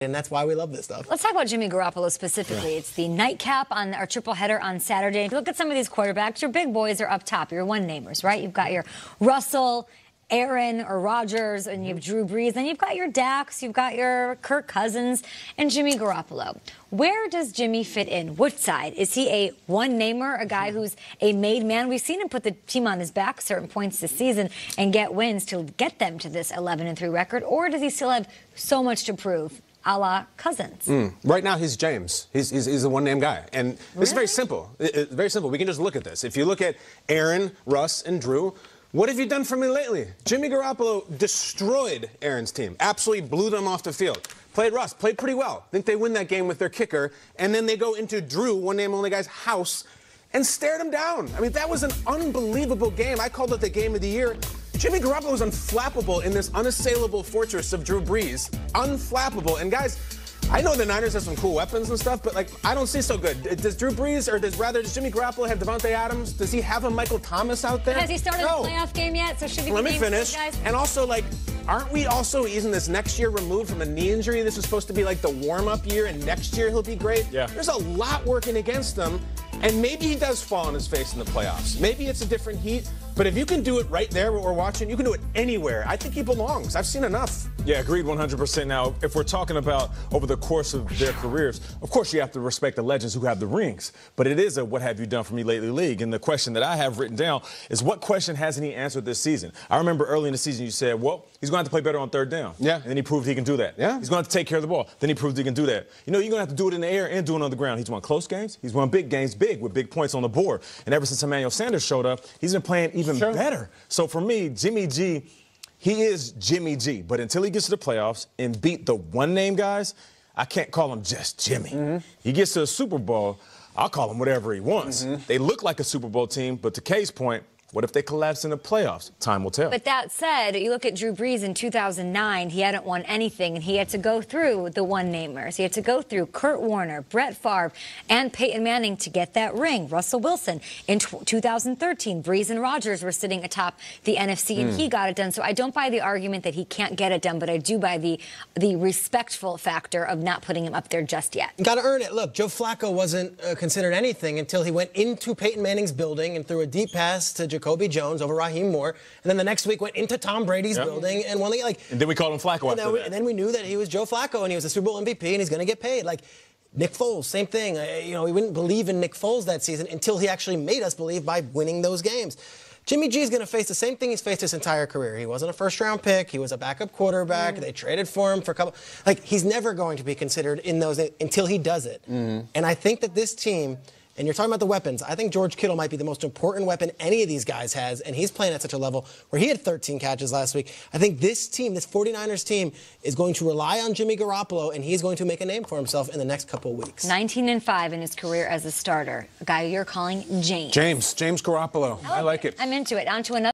And that's why we love this stuff. Let's talk about Jimmy Garappolo specifically. Yeah. It's the nightcap on our triple header on Saturday. If you look at some of these quarterbacks, your big boys are up top. Your one-namers, right? You've got your Russell, Aaron or Rodgers, and you have Drew Brees. Then you've got your Dax, you've got your Kirk Cousins, and Jimmy Garappolo. Where does Jimmy fit in? Which side? Is he a one-namer, a guy who's a made man? We've seen him put the team on his back certain points this season and get wins to get them to this 11-3 record, or does he still have so much to prove? A la Cousins. Right now, he's James. He's a one-name guy. And this is very simple. It's very simple. We can just look at this. If you look at Aaron, Russ, and Drew, what have you done for me lately? Jimmy Garappolo destroyed Aaron's team. Absolutely blew them off the field. Played Russ, played pretty well. Think they win that game with their kicker. And then they go into Drew, one-name only guy's house, and stared him down. I mean, that was an unbelievable game. I called it the game of the year. Jimmy Garappolo was unflappable in this unassailable fortress of Drew Brees. Unflappable. And guys, I know the Niners have some cool weapons and stuff, but I don't see so good. Does Drew Brees, or does Jimmy Garoppolo have Devontae Adams? Does he have a Michael Thomas out there? Has he started the playoff game yet? So should he be Let me finish. Guys? And also, aren't we also, isn't this next year removed from a knee injury? This is supposed to be like the warm-up year, and next year he'll be great. Yeah. There's a lot working against him, and maybe he does fall on his face in the playoffs. Maybe it's a different heat, but if you can do it right there, what we're watching, you can do it anywhere. I think he belongs. I've seen enough. Yeah, agreed 100%. Now, if we're talking about over the course of their careers, of course you have to respect the legends who have the rings. But it is a what have you done for me lately league. And the question that I have written down is what question hasn't he answered this season? I remember early in the season you said, well, he's going to have to play better on third down. Yeah. And then he proved he can do that. Yeah. He's going to have to take care of the ball. Then he proved he can do that. You know, you're going to have to do it in the air and do it on the ground. He's won close games. He's won big games, with big points on the board. And ever since Emmanuel Sanders showed up, he's been playing even better. So for me, Jimmy G, he is Jimmy G. But until he gets to the playoffs and beat the one-name guys, I can't call him just Jimmy. He gets to a Super Bowl, I'll call him whatever he wants. They look like a Super Bowl team, but to Kay's point, what if they collapse in the playoffs? Time will tell. But that said, you look at Drew Brees in 2009, he hadn't won anything, and he had to go through the one-namers. He had to go through Kurt Warner, Brett Favre, and Peyton Manning to get that ring. Russell Wilson in 2013, Brees and Rodgers were sitting atop the NFC, and he got it done. So I don't buy the argument that he can't get it done, but I do buy the respectful factor of not putting him up there just yet. Got to earn it. Look, Joe Flacco wasn't considered anything until he went into Peyton Manning's building and threw a deep pass to Jacoby Jones over Raheem Moore, and then the next week went into Tom Brady's building and won the and then we called him Flacco after that. And then we knew that he was Joe Flacco and he was a Super Bowl MVP and he's going to get paid. Nick Foles, same thing. We wouldn't believe in Nick Foles that season until he actually made us believe by winning those games. Jimmy G is going to face the same thing he's faced his entire career. He wasn't a first-round pick. He was a backup quarterback. They traded for him for a couple. He's never going to be considered in those until he does it. And I think that this team. And you're talking about the weapons. I think George Kittle might be the most important weapon any of these guys has, and he's playing at such a level where he had 13 catches last week. I think this team, this 49ers team, is going to rely on Jimmy Garappolo, and he's going to make a name for himself in the next couple of weeks. 19-5 in his career as a starter. A guy you're calling James. James Garappolo. I like it. I'm into it. On to another.